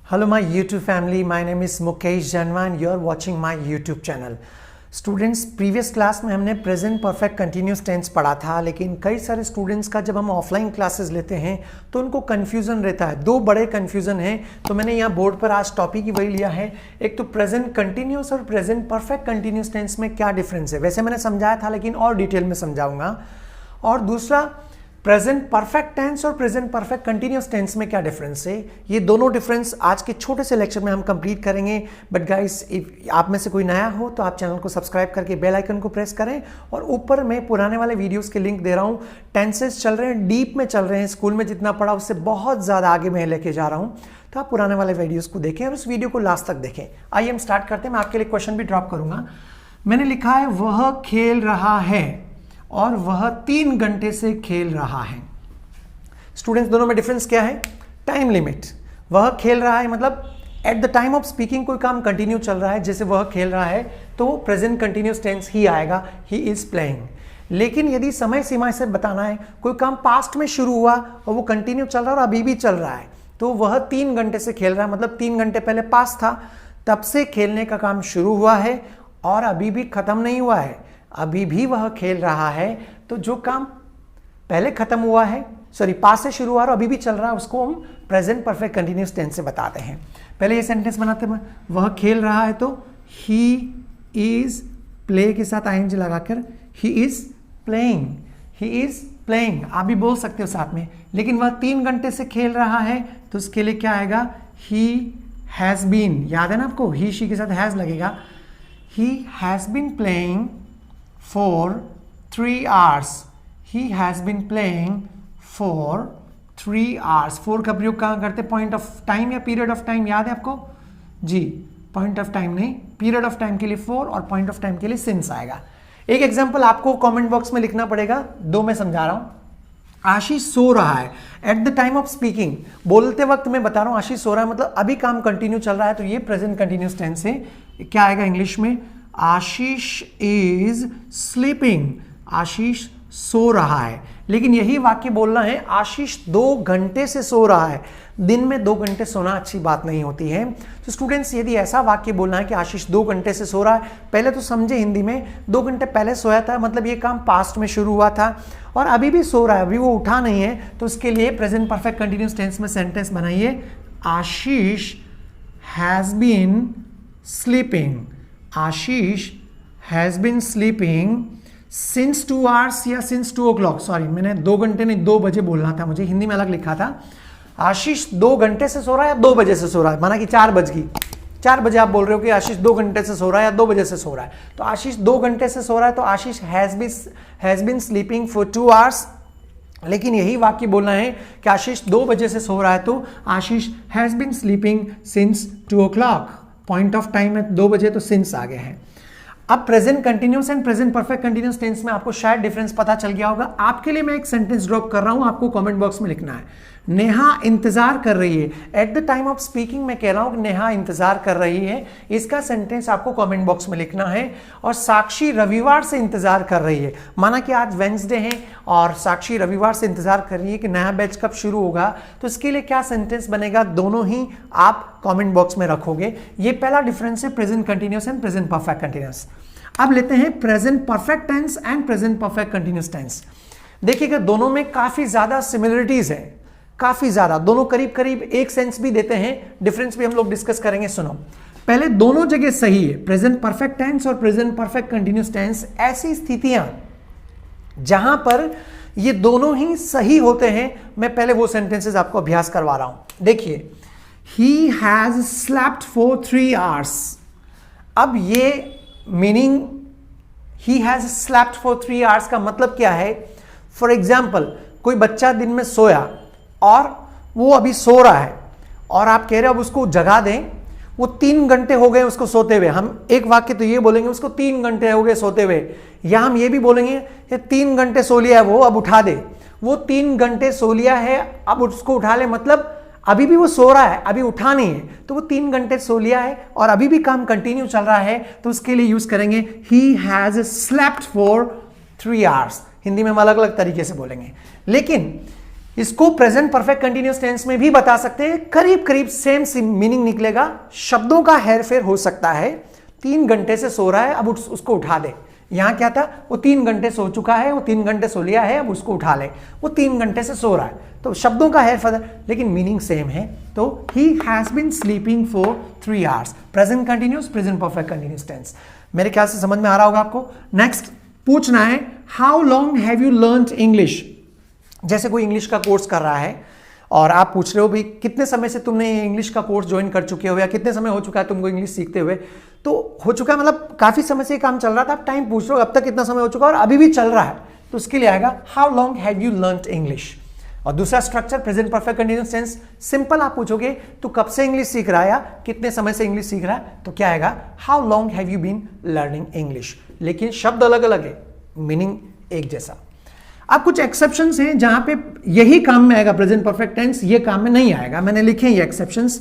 Hello my YouTube family, my name is Mukesh Janwa and you are watching my YouTube channel. Students, previous class में हमने present perfect continuous tense पढ़ा था, लेकिन कई सारे students का जब हम ऑफलाइन क्लासेस लेते हैं तो उनको कन्फ्यूज़न रहता है। दो बड़े कन्फ्यूज़न हैं, तो मैंने यहाँ बोर्ड पर आज टॉपिक ही वही लिया है। एक तो प्रेजेंट कंटिन्यूस और प्रेजेंट परफेक्ट कंटिन्यूस टेंस में क्या डिफरेंस है, वैसे मैंने समझाया था लेकिन और डिटेल में समझाऊंगा। और दूसरा, प्रेजेंट परफेक्ट टेंस और प्रेजेंट परफेक्ट कंटिन्यूस टेंस में क्या डिफरेंस है, ये दोनों डिफरेंस आज के छोटे से लेक्चर में हम कंप्लीट करेंगे। बट गाइस, इफ आप में से कोई नया हो तो आप चैनल को सब्सक्राइब करके बेल आइकन को प्रेस करें। और ऊपर मैं पुराने वाले वीडियोस के लिंक दे रहा हूँ। टेंसेस चल रहे हैं, डीप में चल रहे हैं, स्कूल में जितना पढ़ा उससे बहुत ज़्यादा आगे मैं लेके जा रहा हूँ, तो आप पुराने वाले वीडियोज़ को देखें और उस वीडियो को लास्ट तक देखें। आइए हम स्टार्ट करते हैं। मैं आपके लिए क्वेश्चन भी ड्रॉप करूँगा। मैंने लिखा है वह खेल रहा है और वह 3 घंटे से खेल रहा है। स्टूडेंट्स, दोनों में डिफरेंस क्या है? Time limit. वह खेल रहा है मतलब at the time of speaking कोई काम कंटिन्यू चल रहा है, जैसे वह खेल रहा है तो वो प्रेजेंट कंटिन्यूस टेंस ही आएगा, ही इज प्लेइंग। लेकिन यदि समय सीमा से बताना है, कोई काम पास्ट में शुरू हुआ और वो कंटिन्यू चल रहा है और अभी भी चल रहा है, तो वह 3 घंटे से खेल रहा है मतलब 3 घंटे पहले पास्ट था, तब से खेलने का काम शुरू हुआ है और अभी भी खत्म नहीं हुआ है, अभी भी वह खेल रहा है। तो जो काम पहले खत्म हुआ है, सॉरी पास्ट से शुरू हुआ और अभी भी चल रहा है, उसको हम प्रेजेंट परफेक्ट कंटिन्यूस टेंस से बताते हैं। पहले ये सेंटेंस बनाते हैं, वह खेल रहा है तो ही इज, प्ले के साथ आईएनजी लगाकर he is playing, he is playing. आप भी बोल सकते हो साथ में। लेकिन वह 3 घंटे से खेल रहा है तो उसके लिए क्या आएगा? He has been. याद है ना आपको, ही शी के साथ हैज लगेगा। He has been playing for 3 hours। He has been playing for 3 hours। 4 का प्रयोग कहाँ करते? पॉइंट ऑफ टाइम या पीरियड ऑफ टाइम, याद है आपको? जी, पॉइंट ऑफ टाइम नहीं, पीरियड ऑफ टाइम के लिए 4 और पॉइंट ऑफ टाइम के लिए सिंस आएगा। एक एग्जांपल आपको कमेंट बॉक्स में लिखना पड़ेगा, 2 मैं समझा रहा हूं। आशीष सो रहा है at the time of speaking. बोलते वक्त मैं बता रहा हूं आशीष सो रहा है मतलब अभी काम कंटिन्यू चल रहा है, तो ये प्रेजेंट कंटिन्यूस टेंस है। क्या आएगा इंग्लिश में? आशीष इज स्लीपिंग। आशीष सो रहा है। लेकिन यही वाक्य बोलना है आशीष 2 घंटे से सो रहा है। दिन में 2 घंटे सोना अच्छी बात नहीं होती है। तो स्टूडेंट्स, यदि ऐसा वाक्य बोलना है कि आशीष 2 घंटे से सो रहा है, पहले तो समझे हिंदी में 2 घंटे पहले सोया था मतलब ये काम पास्ट में शुरू हुआ था और अभी भी सो रहा है, अभी वो उठा नहीं है, तो उसके लिए प्रेजेंट परफेक्ट कंटिन्यूस टेंस में सेंटेंस बनाइए, Ashish has been sleeping. Ashish has been sleeping since 2 hours या सिंस 2 o'clock। सॉरी, मैंने 2 घंटे नहीं 2 बजे बोलना था, मुझे हिंदी में अलग लिखा था। आशीष 2 घंटे से सो रहा है या 2 बजे से सो रहा है, माना कि 4 बज गई, 4 बजे आप बोल रहे हो कि आशीष 2 घंटे से सो रहा है या 2 बजे से सो रहा है, तो आशीष 2 घंटे से सो रहा है तो Ashish has been sleeping for 2 hours। लेकिन यही वाक्य बोलना है कि आशीष 2 बजे से सो रहा है तो Ashish has been sleeping since 2 o'clock। Point of time है 2 बजे तो सिंस आ गए हैं। अब present continuous and present perfect continuous tense में आपको शायद डिफरेंस पता चल गया होगा। आपके लिए मैं एक सेंटेंस ड्रॉप कर रहा हूं, आपको कमेंट बॉक्स में लिखना है। नेहा इंतजार कर रही है। At the time of speaking मैं कह रहा हूं कि नेहा इंतजार कर रही है, इसका सेंटेंस आपको कमेंट बॉक्स में लिखना है। और साक्षी रविवार से इंतजार कर रही है, माना कि आज वेंसडे है और साक्षी रविवार से इंतजार कर रही है कि नया बैच कब शुरू होगा, तो इसके लिए क्या सेंटेंस बनेगा, दोनों ही आप कमेंट बॉक्स में रखोगे। ये पहला डिफरेंस है present continuous and present perfect continuous. अब लेते हैं present perfect tense and present perfect continuous tense. देखिएगा, दोनों में काफी ज्यादा सिमिलरिटीज है, काफी ज्यादा, दोनों करीब करीब एक सेंस भी देते हैं, डिफरेंस भी हम लोग डिस्कस करेंगे। सुनो, पहले दोनों जगह सही है, प्रेजेंट परफेक्ट टेंस और प्रेजेंट परफेक्ट कंटिन्यूस टेंस ऐसी स्थितियां जहां पर ये दोनों ही सही होते हैं। मैं पहले वो सेंटेंसेस आपको अभ्यास करवा रहा हूं। देखिए, he has slept for 3 hours। अब ये meaning he has slept for 3 hours का मतलब क्या है? फॉर एग्जाम्पल, कोई बच्चा दिन में सोया और वो अभी सो रहा है और आप कह रहे हो अब उसको जगा दें, वो 3 घंटे हो गए उसको सोते हुए। हम एक वाक्य तो ये बोलेंगे उसको 3 घंटे हो गए सोते हुए, या हम ये भी बोलेंगे कि 3 घंटे सो लिया है वो, अब उठा दे। वो 3 घंटे सो लिया है, अब उसको उठा ले, मतलब अभी भी वो सो रहा है, अभी उठा नहीं है, तो वो 3 घंटे सो लिया है और अभी भी काम कंटिन्यू चल रहा है, तो उसके लिए यूज करेंगे he has slept for 3 hours। Hindi में हम अलग अलग तरीके से बोलेंगे, लेकिन इसको प्रेजेंट परफेक्ट कंटिन्यूअस टेंस में भी बता सकते हैं, करीब करीब सेम मीनिंग निकलेगा। शब्दों का हेरफेर हो सकता है। 3 घंटे से सो रहा है, अब उसको उठा दे। यहां क्या था, वो 3 घंटे सो चुका है, वो 3 घंटे सो लिया है, अब उसको उठा ले। वो 3 घंटे से सो रहा है, तो शब्दों का हेरफेर, लेकिन मीनिंग सेम है। तो he has been sleeping for 3 hours, present continuous, present perfect continuous tense. मेरे ख्याल से समझ में आ रहा होगा आपको। नेक्स्ट पूछना है, how long have you learned English. जैसे कोई इंग्लिश का कोर्स कर रहा है और आप पूछ रहे हो भाई कितने समय से तुमने इंग्लिश का कोर्स ज्वाइन कर चुके हो, या कितने समय हो चुका है तुमको इंग्लिश सीखते हुए। तो हो चुका है मतलब काफी समय से काम चल रहा था, आप टाइम पूछ रहे हो अब तक कितना समय हो चुका है और अभी भी चल रहा है, तो उसके लिए आएगा how long have you learned English. और दूसरा structure present perfect continuous tense, simple आप पूछोगे तू कब से इंग्लिश सीख रहा है या कितने समय से इंग्लिश सीख रहा है, तो क्या आएगा how long have you been learning English. लेकिन शब्द अलग अलग है, मीनिंग एक जैसा। अब कुछ एक्सेप्शंस हैं जहां पे यही काम में आएगा प्रेजेंट परफेक्ट टेंस, ये काम में नहीं आएगा। मैंने लिखे ये एक्सेप्शंस,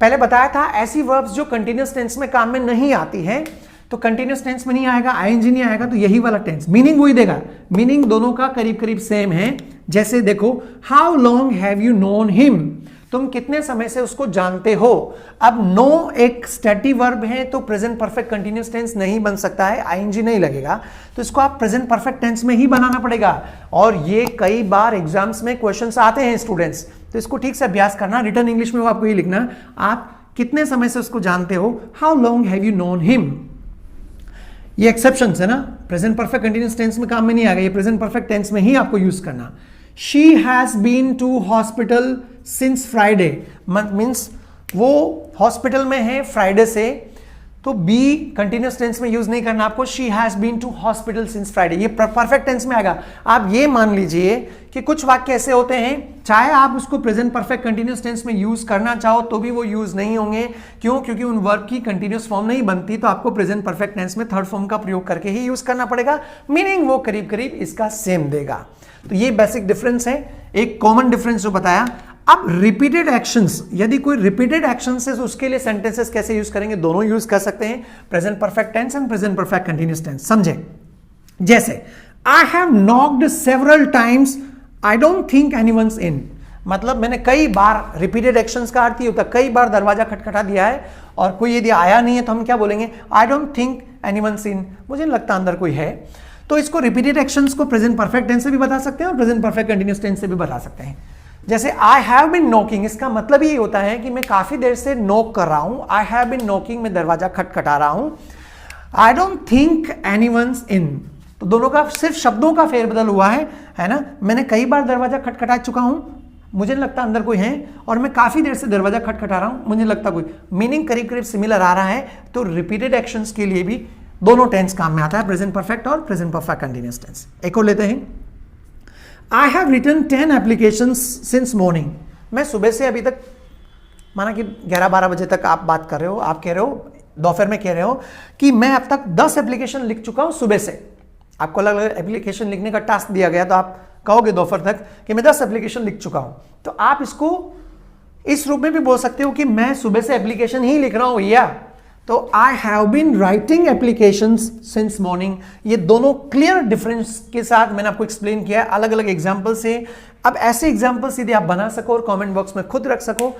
पहले बताया था ऐसी वर्ब्स जो कंटिन्यूअस टेंस में काम में नहीं आती हैं, तो कंटिन्यूअस टेंस में नहीं आएगा, आईएनजी नहीं आएगा, तो यही वाला टेंस मीनिंग वही देगा। मीनिंग दोनों का करीब करीब सेम है। जैसे देखो, how long have you known him, तुम कितने समय से उसको जानते हो। अब नो एक स्टैटिक वर्ब है, तो प्रेजेंट परफेक्ट कंटिन्यूअस टेंस नहीं बन सकता है, आईएनजी नहीं लगेगा, तो इसको आप प्रेजेंट परफेक्ट टेंस में ही बनाना पड़ेगा। और ये कई बार एग्जाम्स में क्वेश्चंस आते हैं स्टूडेंट्स, तो इसको ठीक से अभ्यास करना। रिटर्न इंग्लिश में वो आपको ये लिखना, आप कितने समय से उसको जानते हो, how long have you known him. ये एक्सेप्शंस है ना, प्रेजेंट परफेक्ट कंटिन्यूअस टेंस में काम में नहीं आएगा, ये प्रेजेंट परफेक्ट टेंस में ही आपको यूज करना। She has been to hospital since Friday, means वो हॉस्पिटल में है फ्राइडे से, तो बी कंटिन्यूअस टेंस में यूज नहीं करना आपको, she has been to hospital since Friday, ये परफेक्ट टेंस में आएगा। आप ये मान लीजिए कि कुछ वाक्य ऐसे होते हैं, चाहे आप उसको प्रेजेंट परफेक्ट कंटिन्यूअस टेंस में यूज करना चाहो तो भी वो यूज नहीं होंगे। क्यों? क्योंकि उन वर्ब की कंटिन्यूअस फॉर्म नहीं बनती, तो आपको प्रेजेंट परफेक्ट टेंस में थर्ड फॉर्म का प्रयोग करके ही यूज करना पड़ेगा। मीनिंग वो करीब करीब इसका सेम देगा। तो ये बेसिक डिफरेंस है, एक कॉमन डिफरेंस जो बताया। अब रिपीटेड एक्शंस, यदि कोई रिपीटेड एक्शंस है तो उसके लिए सेंटेंसेस कैसे यूज करेंगे, दोनों यूज कर सकते हैं, present perfect tense and present perfect continuous tense. समझे? जैसे I have knocked several times, I don't think anyone's in, मतलब मैंने कई बार, रिपीटेड एक्शंस का अर्थ ही होता है कई बार दरवाजा खटखटा दिया है और कोई यदि आया नहीं है तो हम क्या बोलेंगे, आई डोंट थिंक एनीवन्स इन, मुझे नहीं लगता अंदर कोई है। तो इसको रिपीटेड एक्शंस को प्रेजेंट परफेक्ट टेंस से भी बता सकते हैं और प्रेजेंट परफेक्ट कंटिन्यूअस टेंस से भी बता सकते हैं। जैसे आई हैव बीन नॉकिंग, इसका मतलब ये होता है कि मैं काफी देर से नॉक कर रहा हूं, आई हैव बीन नॉकिंग, मैं दरवाजा खटखटा रहा हूं। आई डोंट थिंक एनीवन्स इन, तो दोनों का सिर्फ शब्दों का फेरबदल हुआ है ना। मैंने कई बार दरवाजा खटखटा चुका हूं, मुझे नहीं लगता अंदर कोई है, और मैं काफी देर से दरवाजा खटखटा रहा हूं, मुझे नहीं लगता कोई। मीनिंग करीब करीब सिमिलर आ रहा है, तो रिपीटेड एक्शंस के लिए भी दोनों टेंस काम में आता है, प्रेजेंट परफेक्ट और प्रेजेंट परफेक्ट कंटिन्यूअस टेंस। एक और लेते हैं, I have written 10 applications since morning, मैं सुबह से अभी तक, माना कि 11-12 बजे तक आप बात कर रहे हो, आप कह रहे हो, दोपहर में कह रहे हो कि मैं अब तक 10 एप्लीकेशन लिख चुका हूं सुबह से। आपको अलग अलग एप्लीकेशन लिखने का टास्क दिया गया, तो आप कहोगे दोपहर तक कि मैं 10 एप्लीकेशन लिख चुका हूं। तो आप इसको इस रूप में भी बोल सकते हो कि मैं सुबह से एप्लीकेशन ही लिख रहा हूं भैया, तो I have been writing applications since morning. ये दोनों क्लियर डिफरेंस के साथ मैंने आपको एक्सप्लेन किया है अलग अलग एग्जाम्पल से। अब ऐसे एग्जाम्पल्स यदि आप बना सको और कमेंट बॉक्स में खुद रख सको।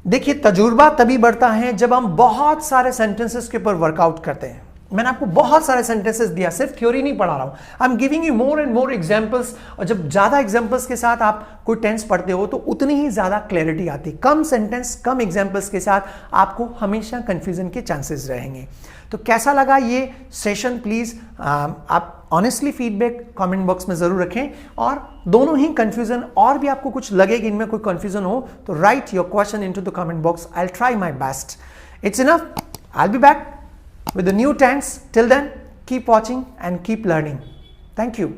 देखिए, तजुर्बा तभी बढ़ता है जब हम बहुत सारे सेंटेंसेस के ऊपर वर्कआउट करते हैं। मैंने आपको बहुत सारे सेंटेंसेस दिया, सिर्फ थ्योरी नहीं पढ़ा रहा हूं, I am giving you more and more examples. और जब ज्यादा एग्जांपल्स के साथ आप कोई टेंस पढ़ते हो तो उतनी ही ज्यादा क्लैरिटी आती। कम सेंटेंस कम एग्जांपल्स के साथ आपको हमेशा कंफ्यूजन के चांसेस रहेंगे। तो कैसा लगा ये सेशन, प्लीज आप ऑनेस्टली फीडबैक कमेंट बॉक्स में जरूर रखें। और दोनों ही कंफ्यूजन, और भी आपको कुछ लगे कि इनमें कोई कंफ्यूजन हो तो right your question into the comment box, I will try my best. It's enough, I will be back with the new tense. Till then, keep watching and keep learning. Thank you.